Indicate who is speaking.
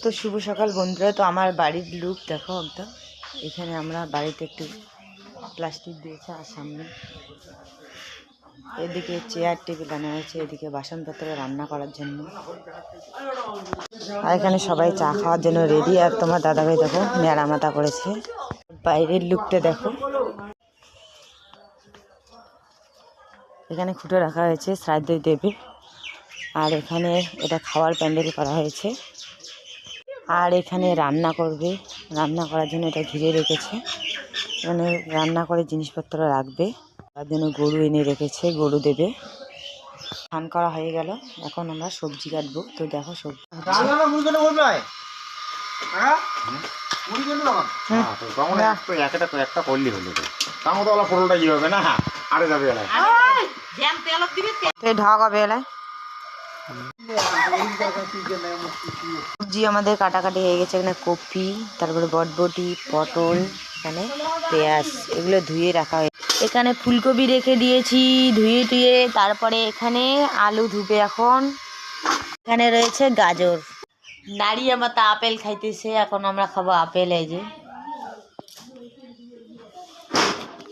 Speaker 1: তো শুভ সকাল বন্ধুরা। তো আমার বাড়ির লুক দেখো একদম। এখানে আমরা বাড়িতে একটু প্লাস্টিক দিয়েছে, আর সামনে এদিকে চেয়ার টেবিল বানা হয়েছে, এদিকে বাসনপত্র রান্না করার জন্য, আর এখানে সবাই চা খাওয়ার জন্য রেডি। আর তোমার দাদাভাই দেখো মেরামাতা করেছে। বাইরের লুকটা দেখো, এখানে খুঁটে রাখা হয়েছে শ্রাদ্ধ দেবে, আর এখানে এটা খাওয়ার প্যান্ডেল করা হয়েছে, আর এখানে রান্না করবে, রান্না করার জন্য এটা ঘিরে রেখেছে। এখানে রান্না করে জিনিসপত্র রাখবে, তার জন্য গরু এনে রেখেছে, গরু দেবে। স্নান করা হয়ে গেল, এখন আমরা সবজি কাটবো। তো দেখো সবজি ঢাক হবে এলায়। সবজি আমাদের কাটাকাটি হয়ে গেছে। এখানে কপি, তারপরে বটবটি, পটল, এখানে পেঁয়াজ, এগুলো ধুয়ে রাখা হয়েছে। এখানে ফুলকপি রেখে দিয়েছি ধুয়ে টুয়ে, তারপরে এখানে আলু ধুবে এখন। এখানে রয়েছে গাজর। নাড়িয়ে মাথা আপেল খাইতেছে, এখন আমরা খাবো আপেল। এই যে